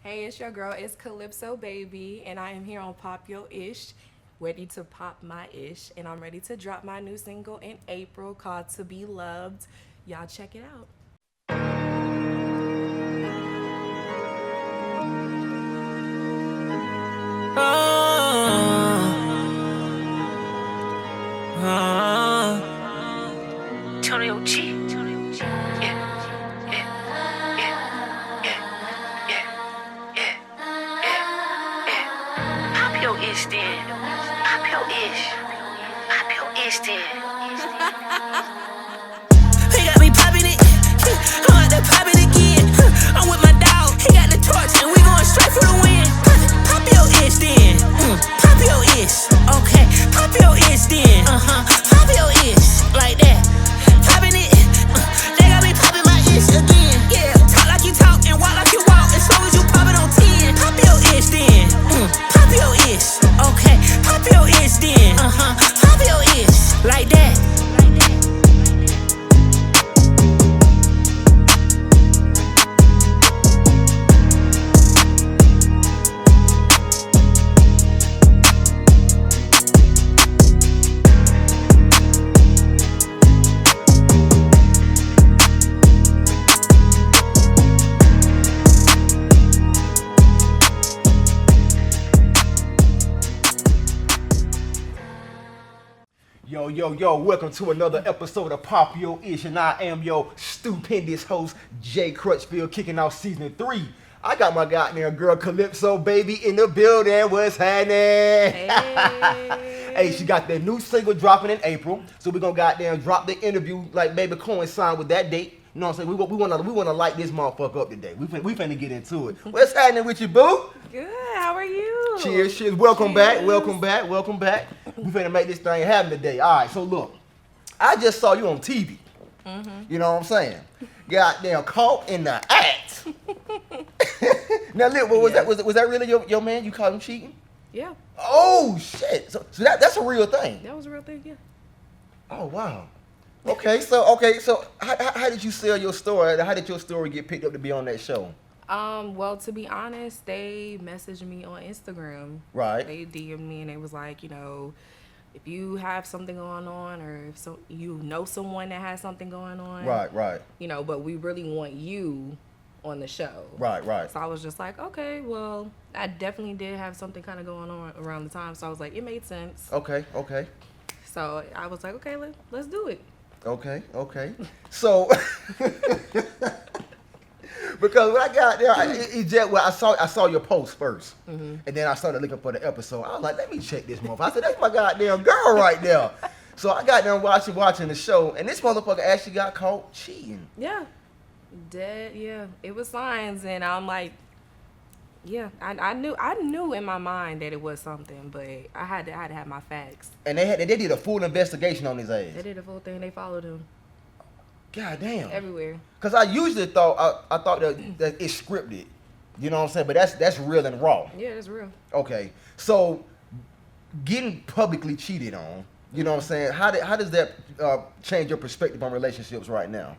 Hey, it's your girl, it's Calypso Baby, and I am here on Pop Your Ish, ready to pop my ish, and I'm ready to drop my new single in April called To Be Loved. Y'all check it out. Tony G. Yeah, yeah, yeah, yeah, yeah, yeah, yeah. Pop your ish then. Pop your ish. Pop your ish then. He got me popping it. I'm out there popping again. I'm with my dog. He got the torch and we going straight for the win. Pop your ish then. Pop your ish. Okay. Pop your ish then. Pop your ish. Like that. Popping it. They got me popping my ish again. Yeah. Talk like you talk and walk like you walk. As long as you pop it on 10. Pop your ish then. Pop your ish. Okay. Pop your ish then. Pop your ish. Like that. Yo, welcome to another episode of Pop Your Ish, and I am your stupendous host, Jay Crutchfield, kicking off season 3. I got my goddamn girl Calypso Baby in the building. What's happening? Hey. Hey, she got that new single dropping in April, so we're gonna goddamn drop the interview like maybe coincide with that date. You know what I'm saying? We wanna light this motherfucker up today. We finna get into it. What's happening with you, boo? Good, how are you? Cheers. Welcome back. We finna make this thing happen today. All right, so look, I just saw you on TV. You know what I'm saying? Goddamn caught in the act. Now, look, was that really your man? You caught him cheating? Yeah, Oh shit! So that's a real thing. that was a real thing, yeah. Oh wow. So how did you sell your story? How did your story get picked up to be on that show? Well, to be honest, they messaged me on Instagram. Right. They DM'd me and they was like, if you have something going on or if you know someone that has something going on. Right. But we really want you on the show. Right. So I was just like, okay, well, I definitely did have something kind of going on around the time. So I was like, it made sense. Okay. So I was like, okay, let's do it. Okay. So, because when I got there, I saw your post 1st, and then I started looking for the episode. I was like, let me check this motherfucker. I said, that's my goddamn girl right there. So I got there watching the show, and this motherfucker actually got caught cheating. Yeah. Dead, yeah. It was signs, and I'm like, yeah, I knew in my mind that it was something, but I had to have my facts. And they did a full investigation on his ass. They did a full thing. They followed him God damn. everywhere. Because I usually thought that it's scripted. You know what I'm saying? But that's real and raw. Yeah, that's real. Okay. So getting publicly cheated on, you know what I'm saying? How does that change your perspective on relationships right now?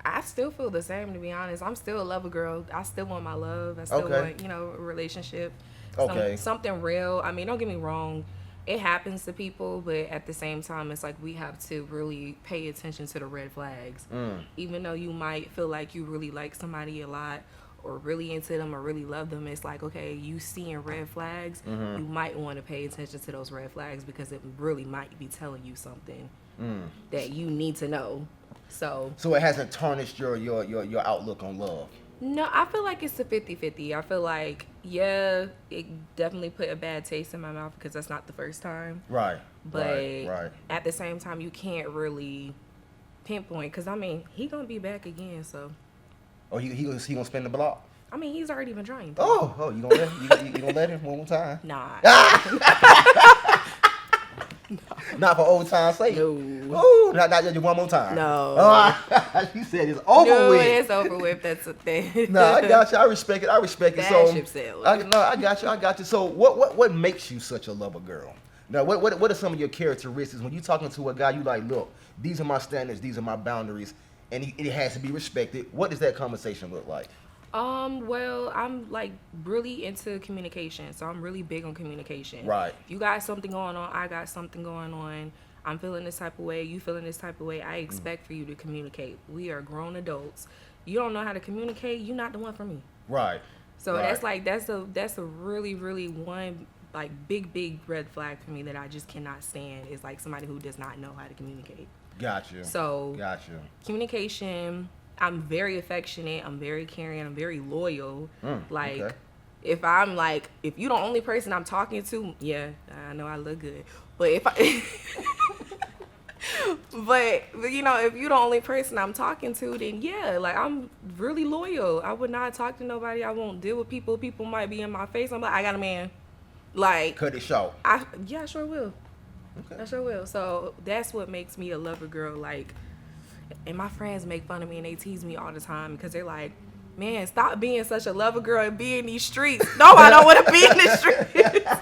I still feel the same, to be honest. I'm still a lover girl. I still want my love. I still want, a relationship. Okay. Something real. I mean, don't get me wrong. It happens to people, but at the same time, it's like we have to really pay attention to the red flags. Even though you might feel like you really like somebody a lot or really into them or really love them, it's like, okay, you seeing red flags, you might want to pay attention to those red flags because it really might be telling you something that you need to know. So it hasn't tarnished your outlook on love. No, I feel like it's a 50-50. I feel like, yeah, it definitely put a bad taste in my mouth because that's not the first time. Right. But at the same time, you can't really pinpoint because, I mean, he going to be back again, so. Oh, he gonna spin the block? I mean, he's already been trying to. Oh, you gonna let him one more time? Nah. Not for old time's sake. No. Ooh, not just one more time. No. You said it's over with. It's over with. That's a thing. No, I got you. I respect it. Bad So ship sailed. I got you. So what makes you such a lover girl? Now, what are some of your characteristics when you talking to a guy? You like, look, these are my standards. These are my boundaries. and it has to be respected. What does that conversation look like? Well, I'm like really into communication, so I'm really big on communication. Right. You got something going on, I got something going on. I'm feeling this type of way, you feeling this type of way. I expect for you to communicate. We are grown adults. You don't know how to communicate, you're not the one for me. Right. So right. that's a really, really one like big red flag for me that I just cannot stand is like somebody who does not know how to communicate. Gotcha. So gotcha. Communication, I'm very affectionate, I'm very caring, I'm very loyal. Like okay. if you the only person I'm talking to, yeah, I know I look good. But if I but you know, if you the only person I'm talking to, then yeah, like I'm really loyal. I would not talk to nobody. I won't deal with people. People might be in my face. I'm like, I got a man. Like cut it short. I sure will. Okay. I sure will. So that's what makes me a lover girl. Like, and my friends make fun of me and they tease me all the time because they're like, man, stop being such a lover girl and be in these streets. No, I don't want to be in the streets.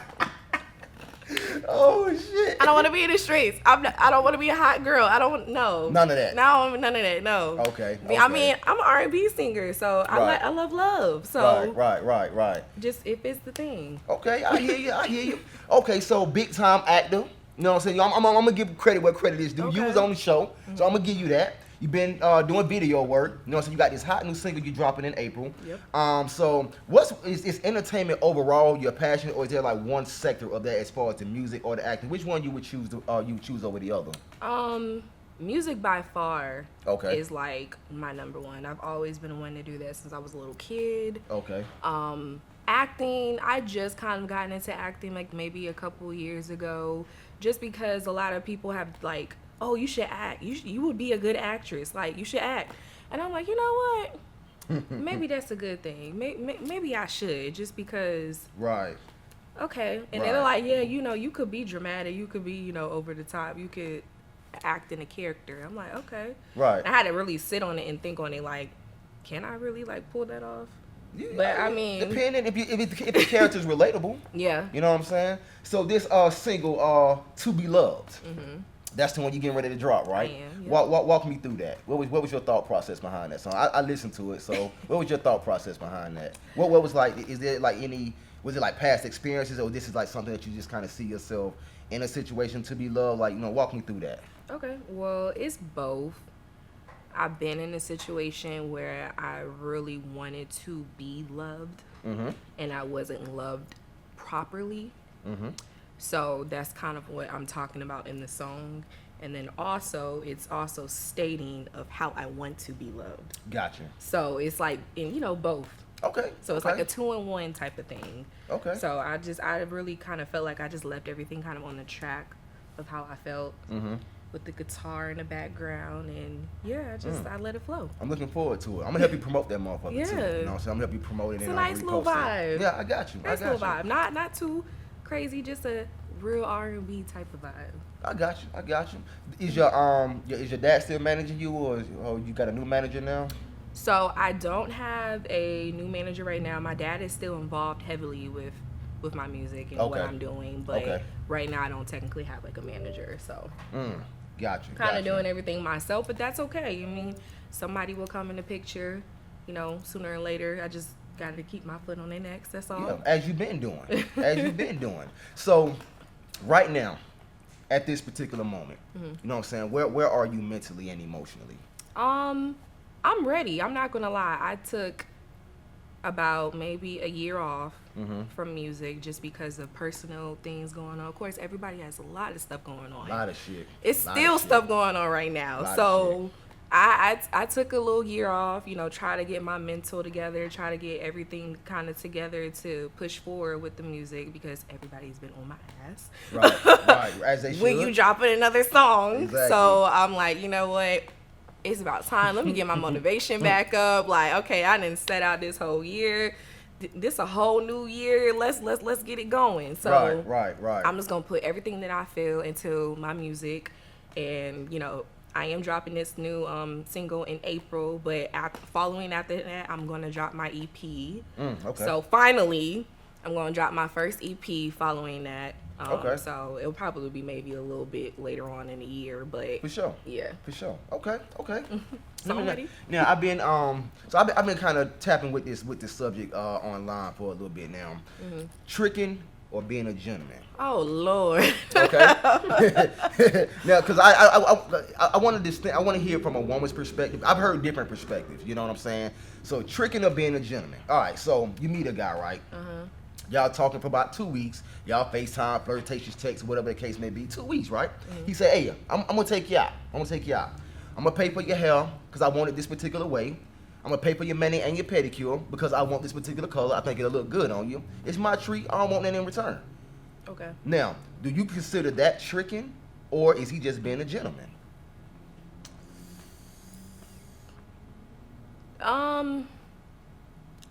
Oh shit! I don't want to be in the streets. I don't want to be a hot girl. I don't know. None of that. No, none of that. No. Okay. I mean, I'm an R&B singer, so Right. I love love. So Right. just if it's the thing. Okay, I hear you. Okay, so big time actor. You know what I'm saying? I'm gonna give credit where credit is due. Okay. You was on the show, so I'm gonna give you that. You've been doing video work. You know, so you got this hot new single you dropping in April. Yep. So is entertainment overall your passion, or is there like one sector of that as far as the music or the acting? Which one you would choose over the other? Music by far Okay. is like my number one. I've always been one to do that since I was a little kid. Okay. Acting, I just kind of gotten into acting like maybe a couple years ago, just because a lot of people have like, oh, you should act. You would be a good actress. Like, you should act. And I'm like, you know what? Maybe that's a good thing. Maybe I should, just because. Right. Okay. And they're like, yeah, you know, you could be dramatic. You could be, you know, over the top. You could act in a character. I'm like, okay. Right. I had to really sit on it and think on it. Like, can I really like pull that off? Yeah, But I mean, depending if the character's relatable. Yeah. You know what I'm saying? So this single, "To Be Loved," that's the one you getting ready to drop, right? I am, yeah. Walk me through that. What was your thought process behind that song? I listened to it, so what was your thought process behind that? What was like? Is there like was it like past experiences, or this is like something that you just kind of see yourself in a situation to be loved? Like, you know, walk me through that. Okay. Well, it's both. I've been in a situation where I really wanted to be loved, and I wasn't loved properly. So that's kind of what I'm talking about in the song. And then also, it's also stating of how I want to be loved. Gotcha. So it's like, you know, both. Okay. So it's like a 2-in-1 type of thing. Okay. So I really kind of felt like I just left everything kind of on the track of how I felt. With the guitar in the background, and yeah, I let it flow. I'm looking forward to it. I'm gonna help you promote that motherfucker too. Yeah. You know what I'm saying? I'm gonna help you promote it. It's and a nice little vibe. Yeah, I got you. Nice little vibe. Not too crazy, just a real R&B type of vibe. I got you. Is your dad still managing you, or you got a new manager now? So I don't have a new manager right now. My dad is still involved heavily with my music and what I'm doing, but right now I don't technically have like a manager. So Gotcha. Kind of doing everything myself, but that's okay. I mean, somebody will come in the picture, you know, sooner or later. I just got to keep my foot on their necks. That's all. Yeah, as you've been doing. So, right now, at this particular moment, you know what I'm saying? Where are you mentally and emotionally? I'm ready. I'm not gonna lie. I took about maybe a year off from music just because of personal things going on. Of course, everybody has a lot of stuff going on. A lot of shit. It's still stuff going on right now. So I took a little year off, you know, try to get my mental together, try to get everything kind of together to push forward with the music because everybody's been on my ass. Right. As they should. When you dropping another song. Exactly. So I'm like, you know what? It's about time. Let me get my motivation back up. Like, okay, I didn't set out this whole year. This a whole new year. Let's get it going. So right. I'm just gonna put everything that I feel into my music, and you know, I am dropping this new single in April. But following after that, I'm gonna drop my EP. Okay. So finally, I'm gonna drop my first EP following that. Okay. So it'll probably be maybe a little bit later on in the year, but For sure. Yeah. For sure. Okay. Somebody? Now I've been I've been kind of tapping with this subject online for a little bit now. Mm-hmm. Tricking or being a gentleman. Oh Lord. Okay. Now, because I want to hear from a woman's perspective. I've heard different perspectives. You know what I'm saying? So tricking or being a gentleman. All right. So you meet a guy, right? Y'all talking for about 2 weeks. Y'all FaceTime, flirtatious text, whatever the case may be. 2 weeks, right? He said, "Hey, I'm gonna take you out. I'm gonna pay for your hair because I want it this particular way. I'm gonna pay for your mani and your pedicure because I want this particular color. I think it'll look good on you. It's my treat. I don't want nothing in return." Okay. Now, do you consider that tricking, or is he just being a gentleman?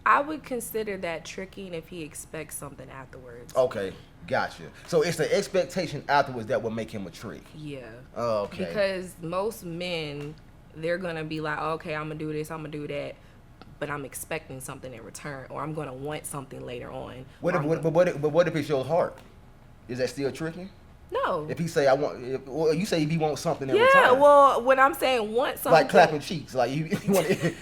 I would consider that tricking if he expects something afterwards. Okay, gotcha. So it's the expectation afterwards that will make him a trick. Yeah. Okay. Because most men, they're gonna be like, okay, I'm gonna do this, I'm gonna do that, but I'm expecting something in return, or I'm gonna want something later on. What if it shows heart? Is that still tricking? No. If he say you say if he wants something in yeah, return. well, when I'm saying want something, like clapping cheeks, like you want. I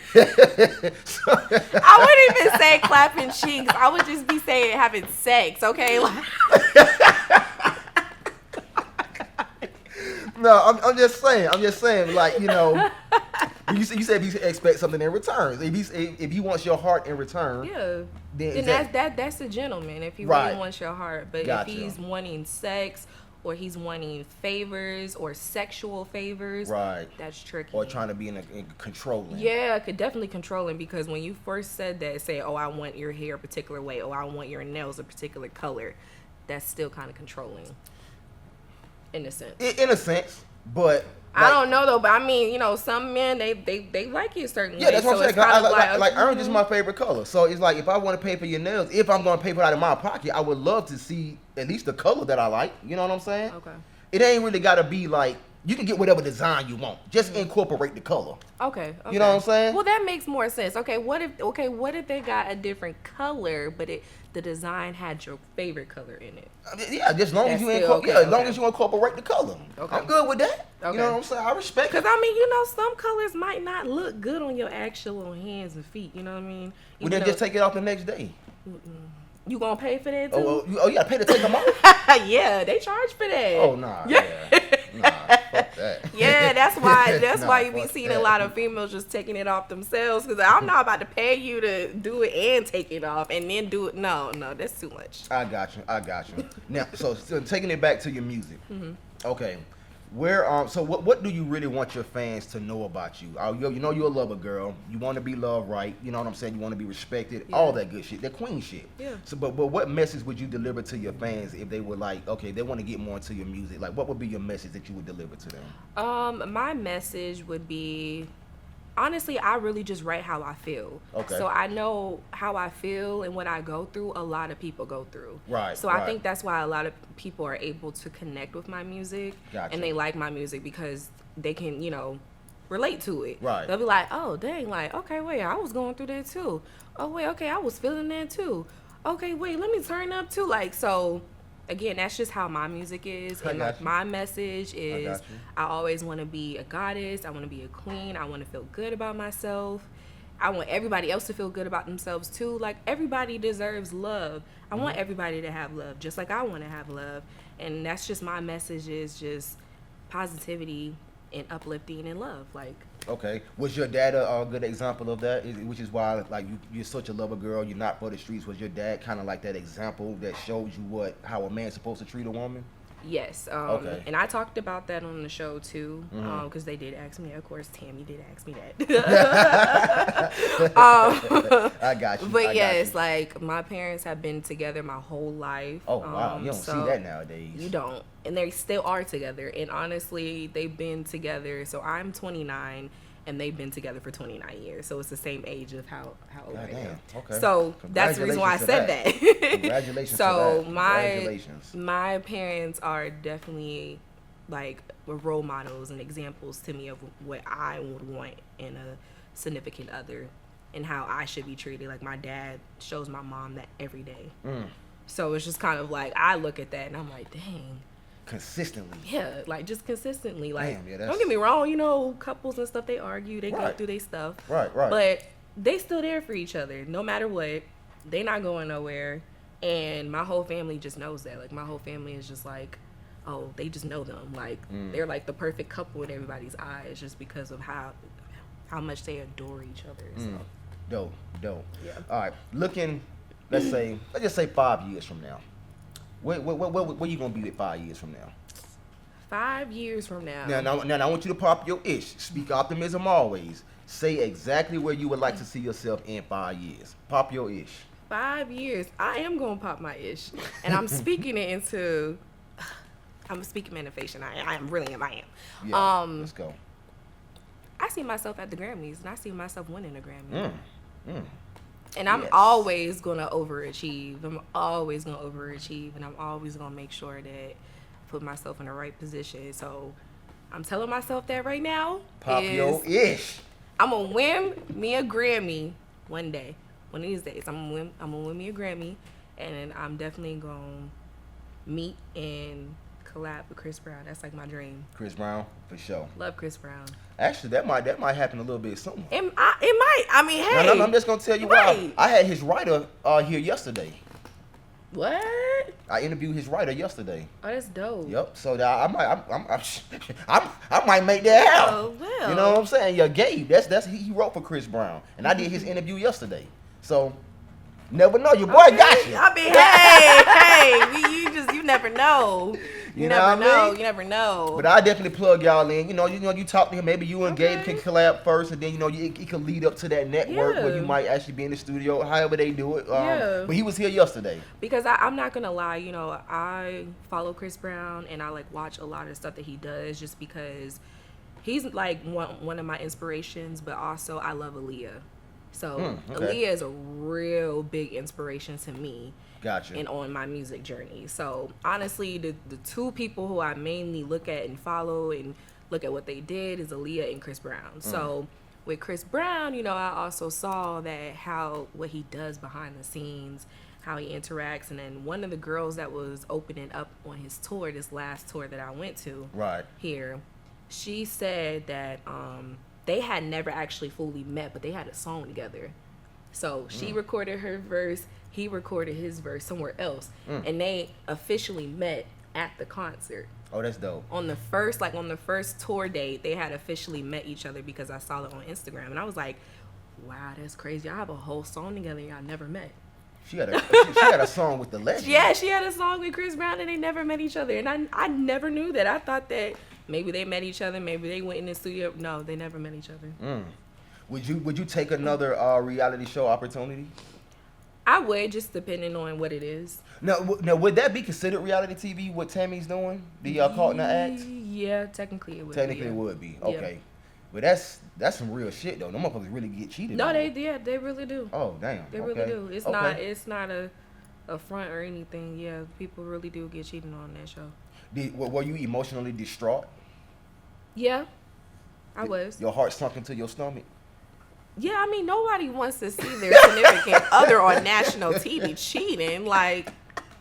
wouldn't even say clapping cheeks. I would just be saying having sex. Okay. No, I'm just saying, like, you know, you said if he expects something in return. If he wants your heart in return, yeah, then that's a gentleman if he right. really wants your heart. But Gotcha. if he's wanting sex, or he's wanting favors or sexual favors, right, that's tricky. Or trying to be in controlling. Yeah, could definitely controlling, because when you first said that, say, oh, I want your hair a particular way, or I want your nails a particular color, that's still kind of controlling. In a sense. In a sense, but I don't know though. But I mean, you know, some men they like it a certain way. Yeah, that's what I'm saying. Like orange is mm-hmm. my favorite color. So it's like if I want to pay for your nails, if I'm going to pay for it out of my pocket, I would love to see at least the color that I like. You know what I'm saying? Okay. It ain't really got to be like you can get whatever design you want. Just incorporate the color. Okay. You know what I'm saying? Well, that makes more sense. Okay. What if they got a different color, but the design had your favorite color in it? Yeah, just as long as you as you incorporate the color. Okay. I'm good with that. Okay. You know what I'm saying? I respect it. Because I mean, you know, some colors might not look good on your actual hands and feet. You know what I mean? Well, then just take it off the next day. You gonna pay for that too? Oh, you gotta pay to take them off? Yeah, they charge for that. Oh, nah. Yeah. Nah, fuck that. Yeah, that's why you be seeing a lot of females just taking it off themselves, because I'm not about to pay you to do it and take it off and then do it. No, that's too much. I got you. Now, so taking it back to your music. Mm-hmm. Okay. So what do you really want your fans to know about you? You know you're a lover girl. You want to be loved right. You know what I'm saying? You want to be respected. Yeah. All that good shit. That queen shit. Yeah. So, but what message would you deliver to your fans if they were like, okay, they want to get more into your music? Like, what would be your message that you would deliver to them? My message would be, honestly, I really just write how I feel. Okay. So I know how I feel and what I go through, a lot of people go through. Right. So I think that's why a lot of people are able to connect with my music. Gotcha. And they like my music because they can, you know, relate to it. Right. They'll be like, oh, dang, like, okay, wait, I was going through that too. Oh, wait, okay, I was feeling that too. Okay, wait, let me turn up too. Like, so... Again, that's just how my music is, and my message is I always want to be a goddess. I want to be a queen. I want to feel good about myself. I want everybody else to feel good about themselves too. Like, everybody deserves love. I want everybody to have love, just like I want to have love. And that's just my message, is just positivity and uplifting and love. Like, okay, was your dad a good example of that? Which is why, like, you're such a lover girl. You're not for the streets. Was your dad kind of like that example that showed you how a man's supposed to treat a woman? Yes. Okay. And I talked about that on the show too, because they did ask me. Of course, Tammy did ask me that. I got you. But yes, like, my parents have been together my whole life. Oh wow, you don't see that nowadays. You don't, and they still are together. And honestly, they've been together. So I'm 29. And they've been together for 29 years. So it's the same age of how old I am. Okay. So that's the reason why I said that. Congratulations so to that. My parents are definitely like role models and examples to me of what I would want in a significant other and how I should be treated. Like, my dad shows my mom that every day. So it's just kind of like, I look at that and I'm like, dang. consistently. Yeah, like just consistently. Like, Damn, yeah, don't get me wrong, you know, couples and stuff, they argue, they go Right. through their stuff. Right. But they still there for each other, no matter what. They not going nowhere. And my whole family just knows that. Like, my whole family is just like, oh, they just know them. Like, they're like the perfect couple in everybody's eyes just because of how much they adore each other. So. Dope. Yeah. All right, let's just say 5 years from now. Where you gonna be at 5 years from now? 5 years from now. Now, I want you to pop your ish. Speak optimism always. Say exactly where you would like to see yourself in 5 years. Pop your ish. 5 years, I am gonna pop my ish, and I'm speaking it into. I'm speaking manifestation. I am. Yeah, let's go. I see myself at the Grammys, and I see myself winning a Grammy. And I'm Yes. always gonna overachieve. And I'm always gonna make sure that I put myself in the right position. So I'm telling myself that right now. Pop your ish. I'm gonna win me a Grammy one day. One of these days, I'm gonna win me a Grammy, and I'm definitely gonna meet and collab with Chris Brown. That's like my dream. Chris Brown, for sure. Love Chris Brown. Actually, that might happen a little bit soon. It might. I mean, hey. No, I'm just gonna tell you why. I had his writer here yesterday. What? I interviewed his writer yesterday. Oh, that's dope. Yep. So that I might make that happen. Oh, well. You know what I'm saying? Yeah, Gabe. That's he wrote for Chris Brown, and I did his interview yesterday. So never know. Your boy got you. I mean, you never know. You never know. But I definitely plug y'all in. You talk to him. Maybe you and Gabe can collab first, and then it can lead up to that network where you might actually be in the studio. However they do it. But he was here yesterday. Because I'm not gonna lie, I follow Chris Brown and I like watch a lot of stuff that he does just because he's like one of my inspirations. But also I love Aaliyah. So Aaliyah is a real big inspiration to me. Gotcha. And on my music journey. So honestly, the two people who I mainly look at and follow and look at what they did is Aaliyah and Chris Brown. So with Chris Brown, I also saw that what he does behind the scenes, how he interacts, and then one of the girls that was opening up on his tour, this last tour that I went to here, she said that they had never actually fully met, but they had a song together. So she recorded her verse, he recorded his verse somewhere else, and they officially met at the concert. Oh, that's dope. On the first tour date, they had officially met each other because I saw it on Instagram, and I was like, "Wow, that's crazy! I have a whole song together, and y'all never met." She had a song with the legend. Yeah, she had a song with Chris Brown, and they never met each other, and I never knew that. I thought that maybe they met each other, maybe they went in the studio. No, they never met each other. Would you take another reality show opportunity? I would, just depending on what it is. Now, would that be considered reality TV? What Tammy's doing? The Caught in the Act? Yeah, technically it would. Technically, it would be. Okay, but that's some real shit though. Them motherfuckers really get cheated. No, on. they really do. Oh damn. They really do. It's not a front or anything. Yeah, people really do get cheated on that show. Were you emotionally distraught? Yeah, I was. Your heart sunk into your stomach? Yeah, I mean, nobody wants to see their significant other on national TV cheating. Like,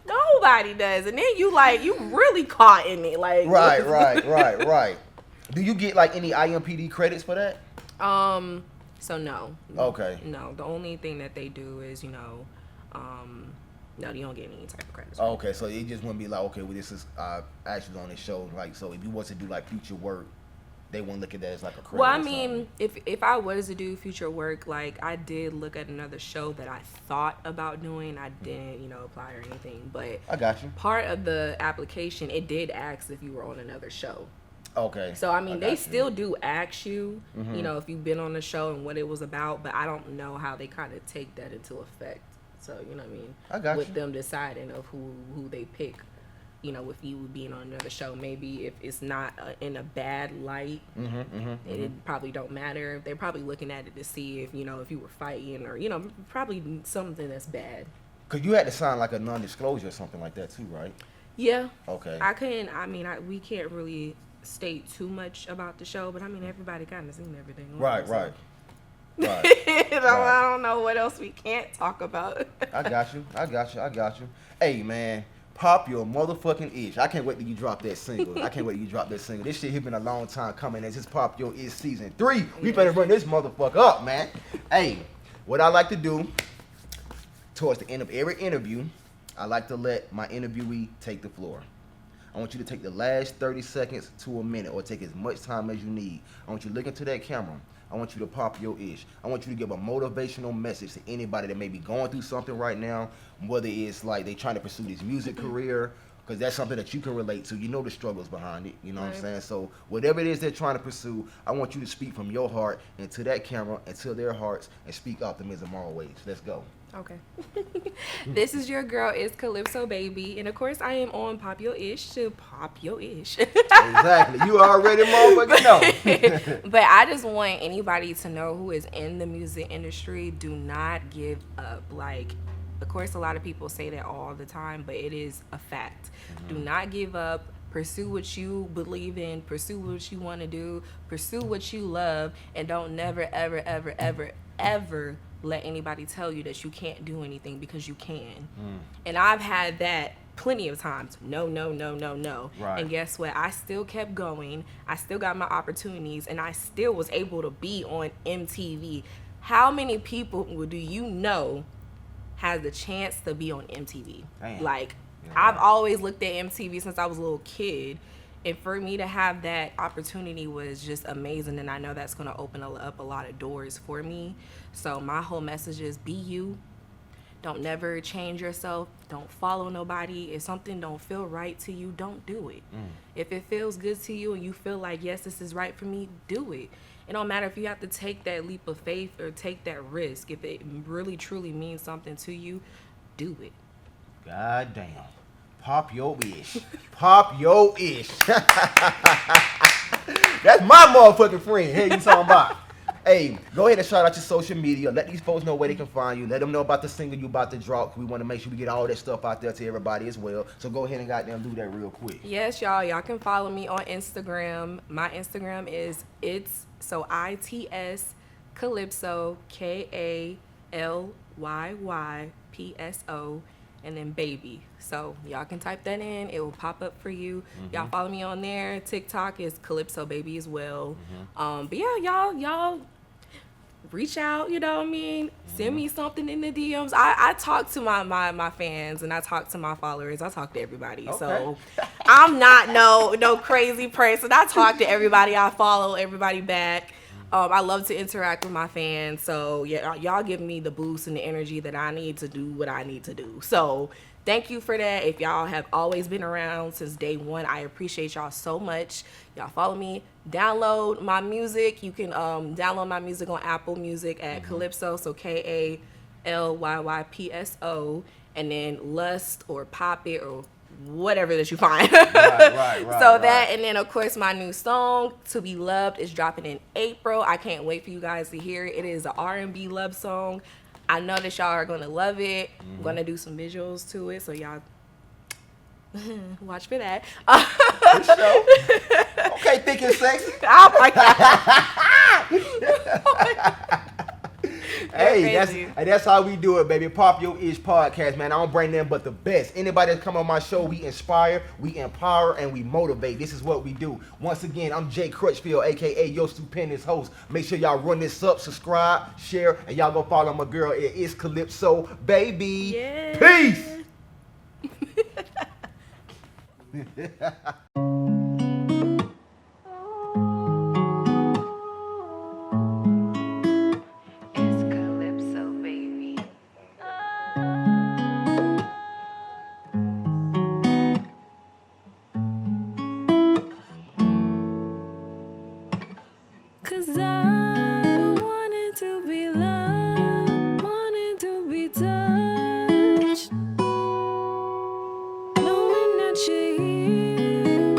nobody does. And then you really caught in it. Like, Right. Do you get like any IMPD credits for that? So no. Okay. No, the only thing that they do is, no, you don't get any type of credits. Okay, so it just wouldn't be like, okay, well, this is actually on this show. Like, so if you was to do like future work, they won't look at that as like a credit. Well, I mean, if I was to do future work, like I did look at another show that I thought about doing. I didn't, apply or anything. But I got you. Part of the application, it did ask if you were on another show. Okay. So I mean, they still do ask you, if you've been on the show and what it was about. But I don't know how they kind of take that into effect. So you know what I mean? I got with you. them deciding of who they pick. With you being on another show, maybe if it's not in a bad light, it probably don't matter. They're probably looking at it to see if if you were fighting or probably something that's bad. Cause you had to sign like a non-disclosure or something like that too, right? Yeah. Okay. We can't really state too much about the show, but I mean everybody kind of seen everything. Right. I don't know what else we can't talk about. I got you. Hey man. Pop Your Motherfucking Ish. I can't wait till you drop that single. This shit has been a long time coming. As it's Pop Your Ish season 3. We better run this motherfucker up, man. Hey, what I like to do towards the end of every interview, I like to let my interviewee take the floor. I want you to take the last 30 seconds to a minute, or take as much time as you need. I want you to look into that camera. I want you to pop your ish. I want you to give a motivational message to anybody that may be going through something right now, whether it's like they trying to pursue this music career, because that's something that you can relate to. You know the struggles behind it. You know what I'm saying? So whatever it is they're trying to pursue, I want you to speak from your heart into that camera, into their hearts, and speak optimism always. Let's go. Okay. This is your girl, it's Calypso Baby. And of course, I am on Pop Your Ish to pop your ish. Exactly. You already motherfucking know. But I just want anybody to know who is in the music industry, do not give up. Like, of course, a lot of people say that all the time, but it is a fact. Do not give up. Pursue what you believe in. Pursue what you want to do. Pursue what you love. And don't never, ever, ever, ever, ever let anybody tell you that you can't do anything, because you can. And I've had that plenty of times. No. Right. And guess what? I still kept going. I still got my opportunities, and I still was able to be on MTV. How many people do you know has the chance to be on MTV? Damn. Like, I've always looked at MTV since I was a little kid. And for me to have that opportunity was just amazing. And I know that's going to open up a lot of doors for me. So my whole message is be you. Don't never change yourself. Don't follow nobody. If something don't feel right to you, don't do it. If it feels good to you and you feel like, yes, this is right for me, do it. It don't matter if you have to take that leap of faith or take that risk. If it really, truly means something to you, do it. God damn. Pop your ish. Pop your ish. That's my motherfucking friend. Hey, you talking about? Hey, go ahead and shout out your social media. Let these folks know where they can find you. Let them know about the single you about to drop. We want to make sure we get all that stuff out there to everybody as well. So go ahead and goddamn do that real quick. Yes, y'all. Y'all can follow me on Instagram. My Instagram is ITS Calypso, KALYYPSO. And then baby. So y'all can type that in. It will pop up for you. Y'all follow me on there. TikTok is Calypso Baby as well. But yeah, y'all reach out, you know what I mean? Send me something in the DMs. I talk to my fans, and I talk to my followers. I talk to everybody. Okay. So I'm not no crazy person. I talk to everybody. I follow everybody back. I love to interact with my fans. So yeah, y'all give me the boost and the energy that I need to do what I need to do. So thank you for that. If y'all have always been around since day one, I appreciate y'all so much. Y'all follow me. Download my music. You can download my music on Apple Music at Calypso. So KALYYPSO. And then Lust or Pop It or whatever that you find. Right. So that, and then of course my new song To Be Loved is dropping in April. I can't wait for you guys to hear it. It is an R&B love song. I know that y'all are gonna love it. I'm gonna do some visuals to it, so y'all watch for that. Good show. Okay, thick and sexy. Oh my god. Hey, that's how we do it, baby. Pop Your Ish podcast, man. I don't bring them but the best. Anybody that come on my show, we inspire, we empower, and we motivate. This is what we do. Once again, I'm Jay Crutchfield, aka your stupendous host. Make sure y'all run this up, subscribe, share, and y'all go follow my girl. It is Calypso Baby. Yeah. Peace. It's Calypso, baby. Cause I wanted to be loved, wanted to be touched, knowing that you're here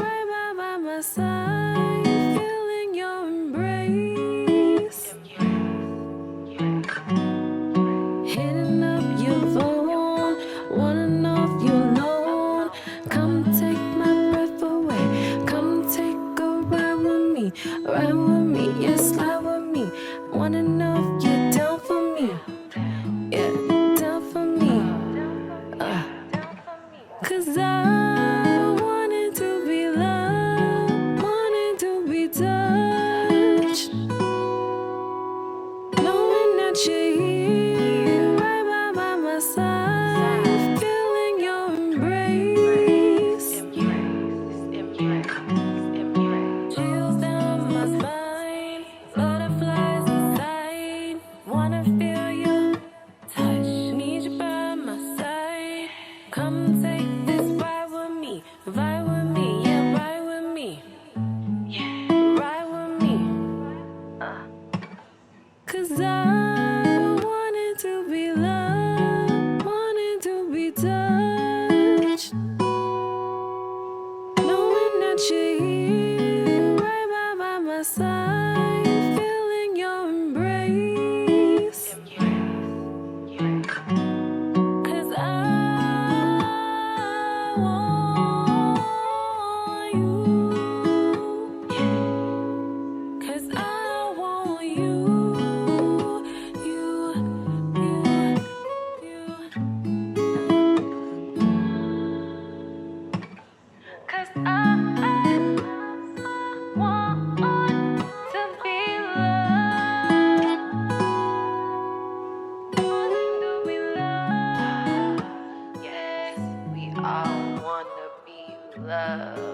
'Cause I want you. 'Cause I want you. You. Cause I want to be loved. Want to be loved. Yes, we all wanna be loved.